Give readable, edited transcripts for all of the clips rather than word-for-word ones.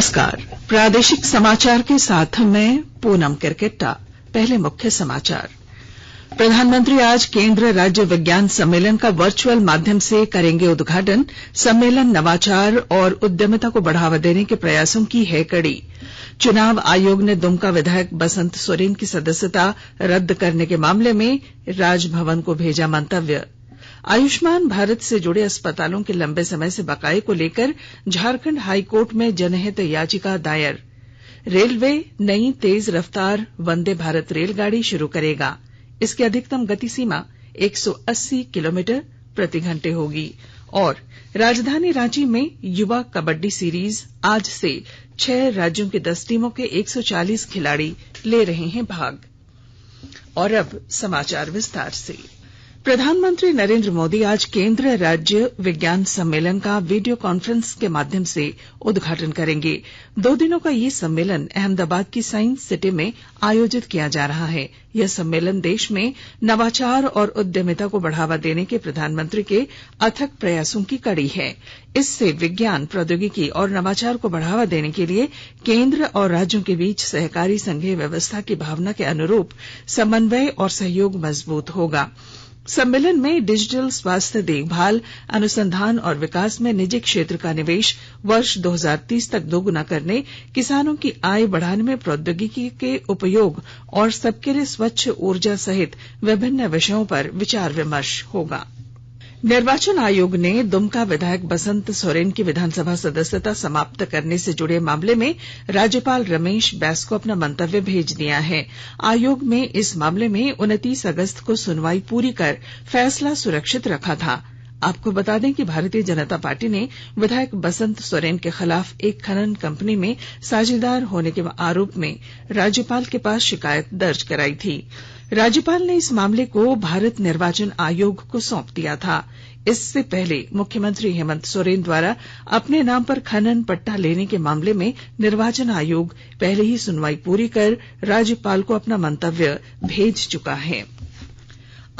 नमस्कार। प्रादेशिक समाचार के साथ मैं पूनम किरकिट्टा। पहले मुख्य समाचार। प्रधानमंत्री आज केंद्र राज्य विज्ञान सम्मेलन का वर्चुअल माध्यम से करेंगे उद्घाटन। सम्मेलन नवाचार और उद्यमिता को बढ़ावा देने के प्रयासों की है कड़ी। चुनाव आयोग ने दुमका विधायक बसंत सोरेन की सदस्यता रद्द करने के मामले में राजभवन को भेजा मंतव्य। आयुष्मान भारत से जुड़े अस्पतालों के लंबे समय से बकाये को लेकर झारखंड हाईकोर्ट में जनहित याचिका दायर। रेलवे नई तेज रफ्तार वंदे भारत रेलगाड़ी शुरू करेगा। इसकी अधिकतम गति सीमा 180 किलोमीटर प्रति घंटे होगी। और राजधानी रांची में युवा कबड्डी सीरीज आज से 6 राज्यों की 10 टीमों के 140 खिलाड़ी ले रहे हैं भाग। और अब समाचार विस्तार से। प्रधानमंत्री नरेंद्र मोदी आज केंद्र राज्य विज्ञान सम्मेलन का वीडियो कॉन्फ्रेंस के माध्यम से उद्घाटन करेंगे। 2 दिनों का ये सम्मेलन अहमदाबाद की साइंस सिटी में आयोजित किया जा रहा है। यह सम्मेलन देश में नवाचार और उद्यमिता को बढ़ावा देने के प्रधानमंत्री के अथक प्रयासों की कड़ी है। इससे विज्ञान, प्रौद्योगिकी और नवाचार को बढ़ावा देने के लिए केंद्र और राज्यों के बीच सहकारी संघीय व्यवस्था की भावना के अनुरूप समन्वय और सहयोग मजबूत होगा। सम्मेलन में डिजिटल स्वास्थ्य देखभाल, अनुसंधान और विकास में निजी क्षेत्र का निवेश वर्ष 2030 तक दोगुना करने, किसानों की आय बढ़ाने में प्रौद्योगिकी के उपयोग और सबके लिए स्वच्छ ऊर्जा सहित विभिन्न विषयों पर विचार विमर्श होगा। निर्वाचन आयोग ने दुमका विधायक बसंत सोरेन की विधानसभा सदस्यता समाप्त करने से जुड़े मामले में राज्यपाल रमेश बैस को अपना मंतव्य भेज दिया है। आयोग में इस मामले में 29 अगस्त को सुनवाई पूरी कर फैसला सुरक्षित रखा था। आपको बता दें कि भारतीय जनता पार्टी ने विधायक बसंत सोरेन के खिलाफ एक खनन कंपनी में साझेदार होने के आरोप में राज्यपाल के पास शिकायत दर्ज कराई थी। राज्यपाल ने इस मामले को भारत निर्वाचन आयोग को सौंप दिया था। इससे पहले मुख्यमंत्री हेमंत सोरेन द्वारा अपने नाम पर खनन पट्टा लेने के मामले में निर्वाचन आयोग पहले ही सुनवाई पूरी कर राज्यपाल को अपना मंतव्य भेज चुका है।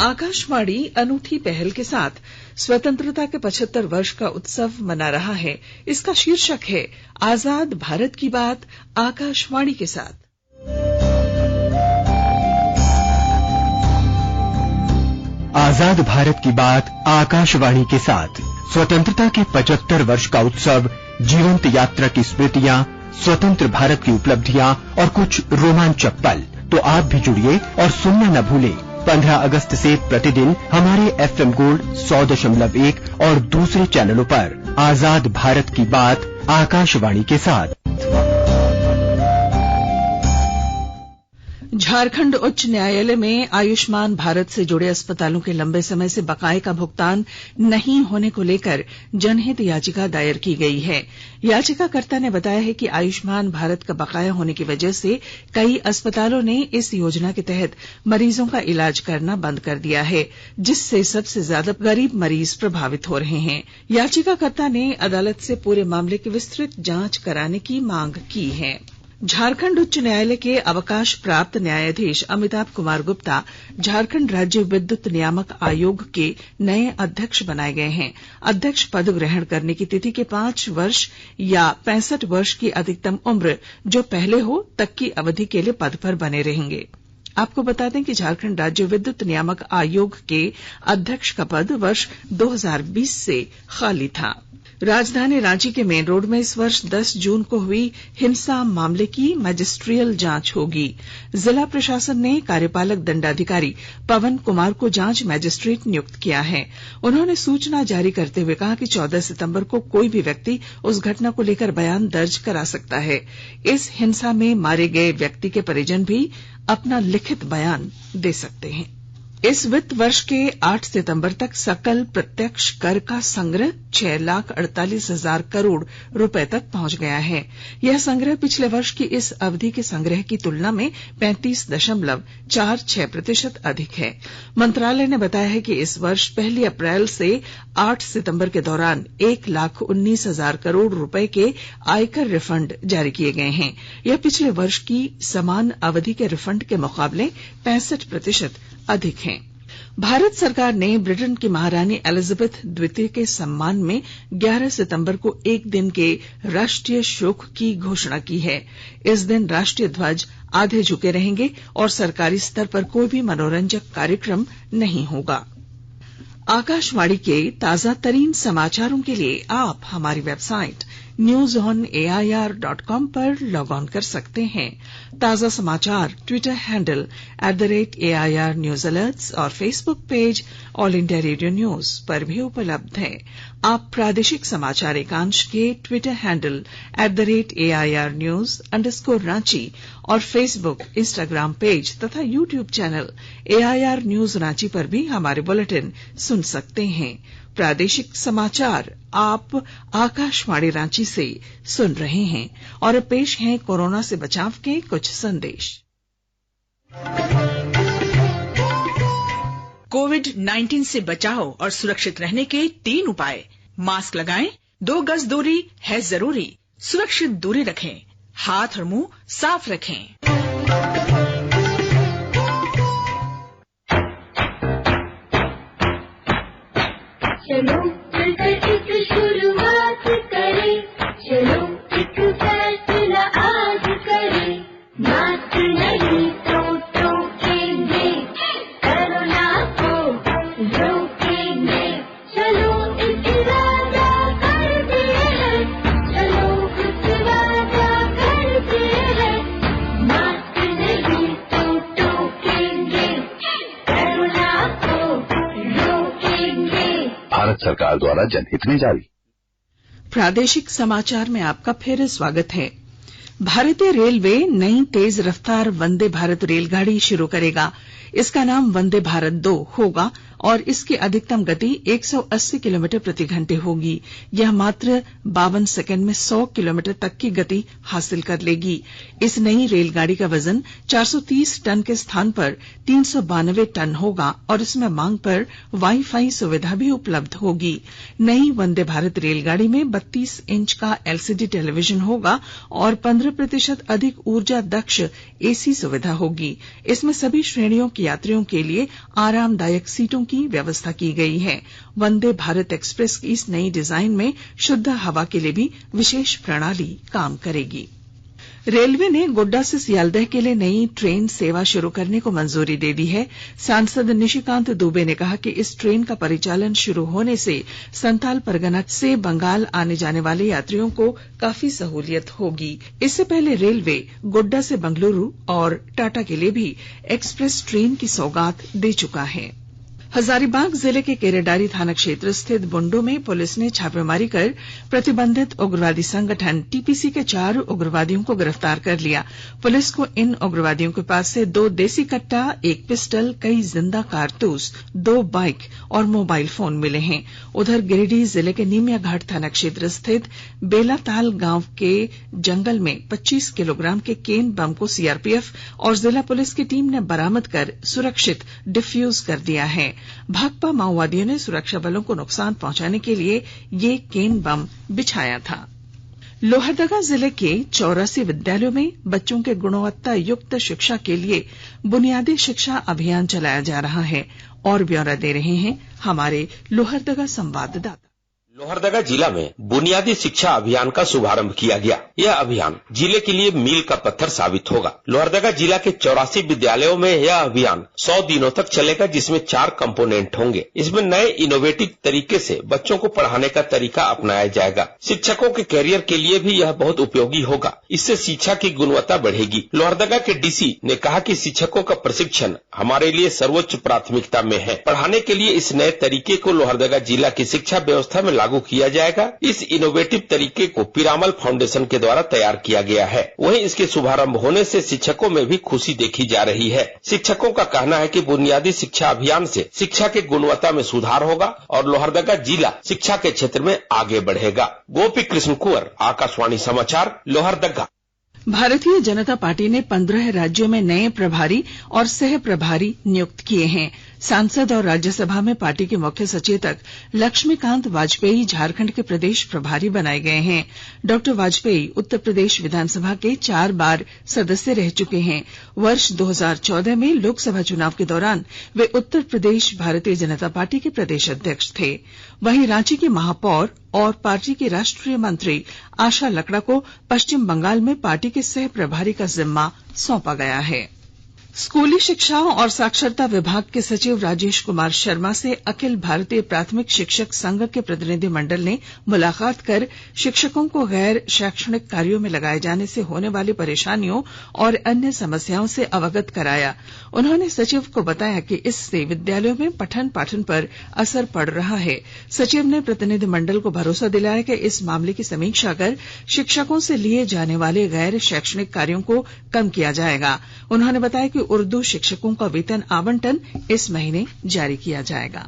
आकाशवाणी अनूठी पहल के साथ स्वतंत्रता के 75 वर्ष का उत्सव मना रहा है। इसका शीर्षक है आजाद भारत की बात आकाशवाणी के साथ। आजाद भारत की बात आकाशवाणी के साथ। स्वतंत्रता के 75 वर्ष का उत्सव, जीवंत यात्रा की स्मृतियां, स्वतंत्र भारत की उपलब्धियां और कुछ रोमांचक पल। तो आप भी जुड़िए और सुनना न भूलें। 15 अगस्त से प्रतिदिन हमारे FM गोल्ड 100.1 और दूसरे चैनलों पर आजाद भारत की बात आकाशवाणी के साथ। झारखंड उच्च न्यायालय में आयुष्मान भारत से जुड़े अस्पतालों के लंबे समय से बकाये का भुगतान नहीं होने को लेकर जनहित याचिका दायर की गई है। याचिकाकर्ता ने बताया है कि आयुष्मान भारत का बकाया होने की वजह से कई अस्पतालों ने इस योजना के तहत मरीजों का इलाज करना बंद कर दिया है, जिससे सबसे ज्यादा गरीब मरीज प्रभावित हो रहे हैं। याचिकाकर्ता ने अदालत से पूरे मामले की विस्तृत जांच कराने की मांग की है। झारखंड उच्च न्यायालय के अवकाश प्राप्त न्यायाधीश अमिताभ कुमार गुप्ता झारखंड राज्य विद्युत नियामक आयोग के नए अध्यक्ष बनाए गए हैं। अध्यक्ष पद ग्रहण करने की तिथि के 5 वर्ष या 65 वर्ष की अधिकतम उम्र जो पहले हो तक की अवधि के लिए पद पर बने रहेंगे। आपको बता दें कि झारखंड राज्य विद्युत नियामक आयोग के अध्यक्ष का पद वर्ष 2020 से खाली था। राजधानी रांची के मेन रोड में इस वर्ष 10 जून को हुई हिंसा मामले की मजिस्ट्रियल जांच होगी। जिला प्रशासन ने कार्यपालक दंडाधिकारी पवन कुमार को जांच मजिस्ट्रेट नियुक्त किया है। उन्होंने सूचना जारी करते हुए कहा कि 14 सितंबर को कोई भी व्यक्ति उस घटना को लेकर बयान दर्ज करा सकता है। इस हिंसा में मारे गए व्यक्ति के परिजन भी अपना लिखित बयान दे सकते हैं। इस वित्त वर्ष के 8 सितंबर तक सकल प्रत्यक्ष कर का संग्रह 6,48,000 करोड़ रुपए तक पहुंच गया है। यह संग्रह पिछले वर्ष की इस अवधि के संग्रह की तुलना में 35.46% अधिक है। मंत्रालय ने बताया है कि इस वर्ष 1 अप्रैल से 8 सितंबर के दौरान 1,19,000 करोड़ रुपए के आयकर रिफंड जारी किए गए हैं। यह पिछले वर्ष की समान अवधि के रिफंड के मुकाबले 65% अधिक हैं। भारत सरकार ने ब्रिटेन की महारानी एलिजाबेथ द्वितीय के सम्मान में 11 सितंबर को एक दिन के राष्ट्रीय शोक की घोषणा की है। इस दिन राष्ट्रीय ध्वज आधे झुके रहेंगे और सरकारी स्तर पर कोई भी मनोरंजक कार्यक्रम नहीं होगा। आकाशवाणी के ताजा तरीन समाचारों के लिए आप हमारी वेबसाइट newsonair.com पर लॉग ऑन कर सकते हैं। ताजा समाचार Twitter handle @AIR News Alerts और Facebook page all India radio news पर भी उपलब्ध है। आप प्रादेशिक समाचार एकांश के ट्विटर हैंडल @AIR News_Ranchi और फेसबुक, इंस्टाग्राम पेज तथा YouTube channel AIR News Ranchi पर भी हमारे बुलेटिन सुन सकते हैं। प्रादेशिक समाचार आप आकाशवाणी रांची से सुन रहे हैं और अब पेश हैं कोरोना से बचाव के कुछ संदेश। कोविड-19 से बचाव और सुरक्षित रहने के 3 उपाय। मास्क लगाएं, 2 गज दूरी है जरूरी, सुरक्षित दूरी रखें, हाथ और मुंह साफ रखें। चलो मिलकर एक शुरुआत करें, चलो एक फैसला आज करें, मास्क नहीं तो टोकेंगे, कोरोना को रोकेंगे, चलो एक वादा करते हैं, चलो कुछ वादा करते हैं, मास्क नहीं तो टोकेंगे, कोरोना को रोकेंगे। भारत सरकार द्वारा जनहित में जारी। प्रादेशिक समाचार में आपका फिर स्वागत है। भारतीय रेलवे नई तेज रफ्तार वंदे भारत रेलगाड़ी शुरू करेगा। इसका नाम वंदे भारत 2 होगा और इसकी अधिकतम गति 180 किलोमीटर प्रति घंटे होगी। यह मात्र 52 सेकंड में 100 किलोमीटर तक की गति हासिल कर लेगी। इस नई रेलगाड़ी का वजन 430 टन के स्थान पर 392 टन होगा और इसमें मांग पर वाईफाई सुविधा भी उपलब्ध होगी। नई वंदे भारत रेलगाड़ी में 32 इंच का LCD टेलीविजन होगा और 15% अधिक ऊर्जा दक्ष AC सुविधा होगी। इसमें सभी श्रेणियों के यात्रियों के लिए आरामदायक सीटों की व्यवस्था की गई है। वंदे भारत एक्सप्रेस की इस नई डिजाइन में शुद्ध हवा के लिए भी विशेष प्रणाली काम करेगी। रेलवे ने गोड्डा से सियालदह के लिए नई ट्रेन सेवा शुरू करने को मंजूरी दे दी है। सांसद निशिकांत दुबे ने कहा कि इस ट्रेन का परिचालन शुरू होने से संथाल परगना से बंगाल आने जाने वाले यात्रियों को काफी सहूलियत होगी। इससे पहले रेलवे गोड्डा से बंगलुरु और टाटा के लिए भी एक्सप्रेस ट्रेन की सौगात दे चुका है। हजारीबाग जिले के केरेडारी थाना क्षेत्र स्थित बुंडू में पुलिस ने छापेमारी कर प्रतिबंधित उग्रवादी संगठन TPC के 4 उग्रवादियों को गिरफ्तार कर लिया। पुलिस को इन उग्रवादियों के पास से 2 देसी कट्टा, 1 पिस्टल, कई जिंदा कारतूस, 2 बाइक और मोबाइल फोन मिले हैं। उधर गिरिडीह जिले के नीमिया घाट थाना क्षेत्र स्थित बेलाताल गांव के जंगल में 25 किलोग्राम के केन बम को CRPF और जिला पुलिस की टीम ने बरामद कर सुरक्षित डिफ्यूज कर दिया है। भाकपा माओवादियों ने सुरक्षा बलों को नुकसान पहुंचाने के लिए ये केन बम बिछाया था। लोहरदगा जिले के 84 विद्यालयों में बच्चों के गुणवत्ता युक्त शिक्षा के लिए बुनियादी शिक्षा अभियान चलाया जा रहा है और ब्यौरा दे रहे हैं हमारे लोहरदगा संवाददाता। लोहरदगा जिला में बुनियादी शिक्षा अभियान का शुभारंभ किया गया। यह अभियान जिले के लिए मील का पत्थर साबित होगा। लोहरदगा जिला के 84 विद्यालयों में यह अभियान 100 दिनों तक चलेगा, जिसमें 4 कंपोनेंट होंगे। इसमें नए इनोवेटिव तरीके से बच्चों को पढ़ाने का तरीका अपनाया जाएगा। शिक्षकों के कैरियर के लिए भी यह बहुत उपयोगी होगा। इससे शिक्षा की गुणवत्ता बढ़ेगी। लोहरदगा के DC ने कहा कि शिक्षकों का प्रशिक्षण हमारे लिए सर्वोच्च प्राथमिकता में है। पढ़ाने के लिए इस नए तरीके को लोहरदगा जिला की शिक्षा व्यवस्था में लागू किया जाएगा। इस इनोवेटिव तरीके को पिरामल फाउंडेशन के द्वारा तैयार किया गया है। वहीं इसके शुभारंभ होने से शिक्षकों में भी खुशी देखी जा रही है। शिक्षकों का कहना है कि बुनियादी शिक्षा अभियान से शिक्षा की गुणवत्ता में सुधार होगा और लोहरदगा जिला शिक्षा के क्षेत्र में आगे बढ़ेगा। गोपी कृष्ण कुंवर, आकाशवाणी समाचार, लोहरदगा। भारतीय जनता पार्टी ने 15 राज्यों में नए प्रभारी और सह प्रभारी नियुक्त किए हैं। सांसद और राज्यसभा में पार्टी के मुख्य सचेतक लक्ष्मीकांत वाजपेयी झारखंड के प्रदेश प्रभारी बनाए गए हैं। डॉक्टर वाजपेयी उत्तर प्रदेश विधानसभा के 4 बार सदस्य रह चुके हैं। वर्ष 2014 में लोकसभा चुनाव के दौरान वे उत्तर प्रदेश भारतीय जनता पार्टी के प्रदेश अध्यक्ष थे। वहीं रांची की महापौर और पार्टी की राष्ट्रीय मंत्री आशा लकड़ा को पश्चिम बंगाल में पार्टी के सह प्रभारी का जिम्मा सौंपा गया है। स्कूली शिक्षा और साक्षरता विभाग के सचिव राजेश कुमार शर्मा से अखिल भारतीय प्राथमिक शिक्षक संघ के प्रतिनिधिमंडल ने मुलाकात कर शिक्षकों को गैर शैक्षणिक कार्यों में लगाए जाने से होने वाली परेशानियों और अन्य समस्याओं से अवगत कराया। उन्होंने सचिव को बताया कि इससे विद्यालयों में पठन पाठन पर असर पड़ रहा है। सचिव ने प्रतिनिधिमंडल को भरोसा दिलाया कि इस मामले की समीक्षा कर शिक्षकों से लिए जाने वाले गैर शैक्षणिक कार्यों को कम किया जाएगा। उन्होंने बताया कि उर्दू शिक्षकों का वेतन आवंटन इस महीने जारी किया जाएगा।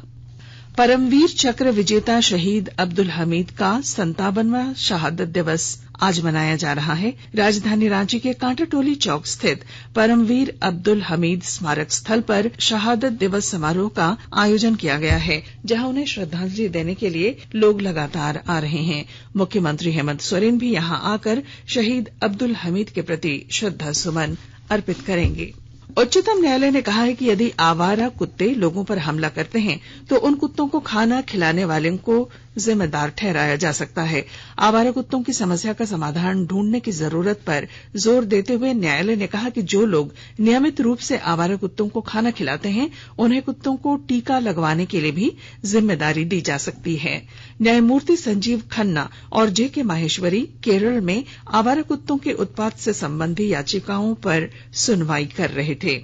परमवीर चक्र विजेता शहीद अब्दुल हमीद का 57वां शहादत दिवस आज मनाया जा रहा है। राजधानी रांची के कांटाटोली चौक स्थित परमवीर अब्दुल हमीद स्मारक स्थल पर शहादत दिवस समारोह का आयोजन किया गया है, जहां उन्हें श्रद्धांजलि देने के लिए लोग लगातार आ रहे हैं। मुख्यमंत्री हेमंत सोरेन भी यहां आकर शहीद अब्दुल हमीद के प्रति श्रद्धा सुमन अर्पित करेंगे। उच्चतम न्यायालय ने कहा है कि यदि आवारा कुत्ते लोगों पर हमला करते हैं तो उन कुत्तों को खाना खिलाने वालों को जिम्मेदार ठहराया जा सकता है। आवारा कुत्तों की समस्या का समाधान ढूंढने की जरूरत पर जोर देते हुए न्यायालय ने कहा कि जो लोग नियमित रूप से आवारा कुत्तों को खाना खिलाते हैं उन्हें कुत्तों को टीका लगवाने के लिए भी जिम्मेदारी दी जा सकती है। न्यायमूर्ति संजीव खन्ना और जेके माहेश्वरी केरल में आवारा कुत्तों के उत्पात से संबंधी याचिकाओं पर सुनवाई कर रहे थे।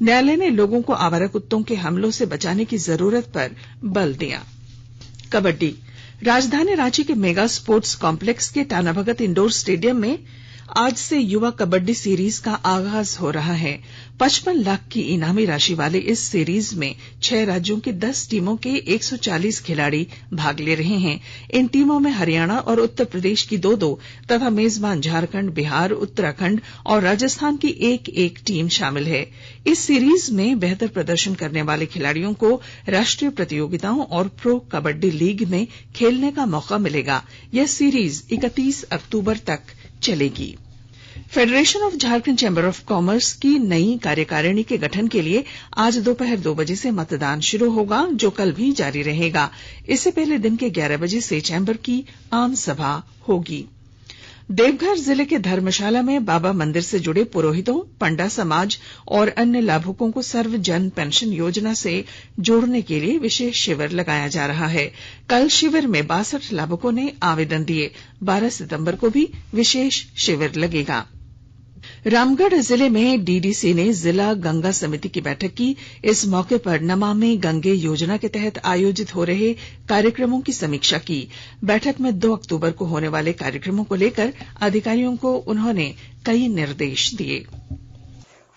न्यायालय ने लोगों को आवारा कुत्तों के हमलों से बचाने की जरूरत पर बल दिया। कबड्डी। राजधानी रांची के मेगा स्पोर्ट्स कॉम्प्लेक्स के टाना भगत इंडोर स्टेडियम में आज से युवा कबड्डी सीरीज का आगाज हो रहा है। 55 लाख की इनामी राशि वाले इस सीरीज में 6 राज्यों की 10 टीमों के 140 खिलाड़ी भाग ले रहे हैं। इन टीमों में हरियाणा और उत्तर प्रदेश की 2-2 तथा मेजबान झारखंड, बिहार, उत्तराखंड और राजस्थान की 1-1 टीम शामिल है। इस सीरीज में बेहतर प्रदर्शन करने वाले खिलाड़ियों को राष्ट्रीय प्रतियोगिताओं और प्रो कबड्डी लीग में खेलने का मौका मिलेगा। यह सीरीज 31 अक्टूबर तक चलेगी। Federation of Jharkhand chamber of commerce की नई कार्यकारिणी के गठन के लिए आज दोपहर 2 बजे से मतदान शुरू होगा, जो कल भी जारी रहेगा। इससे पहले दिन के 11 बजे से चैंबर की आम सभा होगी। देवघर जिले के धर्मशाला में बाबा मंदिर से जुड़े पुरोहितों, पंडा समाज और अन्य लाभुकों को सर्व जन पेंशन योजना से जोड़ने के लिए विशेष शिविर लगाया जा रहा है। कल शिविर में 62 लाभुकों ने आवेदन दिए। 12 सितंबर को भी विशेष शिविर लगेगा। रामगढ़ जिले में डीडीसी ने जिला गंगा समिति की बैठक की। इस मौके पर नमामि गंगे योजना के तहत आयोजित हो रहे कार्यक्रमों की समीक्षा की। बैठक में 2 अक्टूबर को होने वाले कार्यक्रमों को लेकर अधिकारियों को उन्होंने कई निर्देश दिए।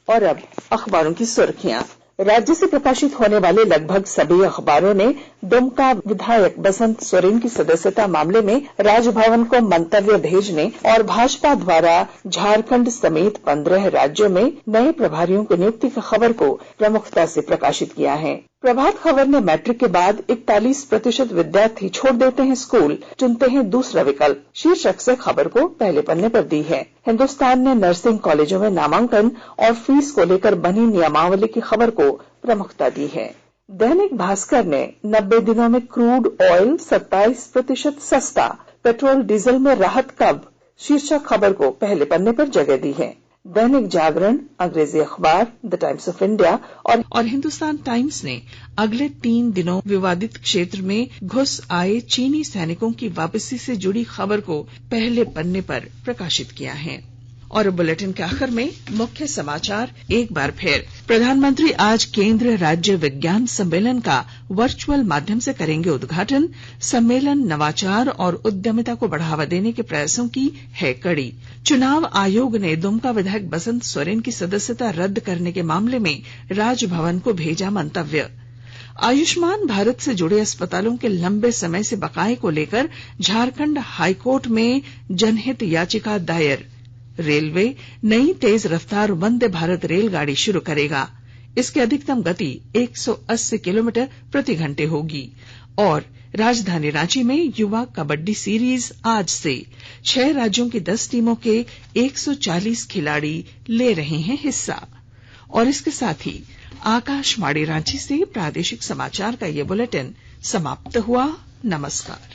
और अब अखबारों की सुर्खियां। राज्य से प्रकाशित होने वाले लगभग सभी अखबारों ने दुमका विधायक बसंत सोरेन की सदस्यता मामले में राजभवन को मंतव्य भेजने और भाजपा द्वारा झारखंड समेत 15 राज्यों में नए प्रभारियों की नियुक्ति की खबर को प्रमुखता से प्रकाशित किया है। प्रभात खबर ने मैट्रिक के बाद 41% विद्यार्थी छोड़ देते हैं स्कूल, चुनते हैं दूसरा विकल्प शीर्षक से खबर को पहले पन्ने पर दी है। हिंदुस्तान ने नर्सिंग कॉलेजों में नामांकन और फीस को लेकर बनी नियमावली की खबर को प्रमुखता दी है। दैनिक भास्कर ने 90 दिनों में क्रूड ऑयल 27% सस्ता, पेट्रोल डीजल में राहत कब शीर्षक खबर को पहले पन्ने पर जगह दी है। दैनिक जागरण, अंग्रेजी अखबार द टाइम्स ऑफ इंडिया और हिंदुस्तान टाइम्स ने अगले 3 दिनों विवादित क्षेत्र में घुस आए चीनी सैनिकों की वापसी से जुड़ी खबर को पहले पन्ने पर प्रकाशित किया है। और बुलेटिन के आखिर में मुख्य समाचार एक बार फिर। प्रधानमंत्री आज केंद्र राज्य विज्ञान सम्मेलन का वर्चुअल माध्यम से करेंगे उद्घाटन। सम्मेलन नवाचार और उद्यमिता को बढ़ावा देने के प्रयासों की है कड़ी। चुनाव आयोग ने दुमका विधायक बसंत सोरेन की सदस्यता रद्द करने के मामले में राजभवन को भेजा मंतव्य। आयुष्मान भारत से जुड़े अस्पतालों के लंबे समय से बकाये को लेकर झारखंड हाईकोर्ट में जनहित याचिका दायर। रेलवे नई तेज रफ्तार वंदे भारत रेलगाड़ी शुरू करेगा। इसकी अधिकतम गति 180 किलोमीटर प्रति घंटे होगी। और राजधानी रांची में युवा कबड्डी सीरीज आज से 6 राज्यों की 10 टीमों के 140 खिलाड़ी ले रहे हैं हिस्सा। और इसके साथ ही आकाशवाणी रांची से प्रादेशिक समाचार का ये बुलेटिन समाप्त हुआ। नमस्कार।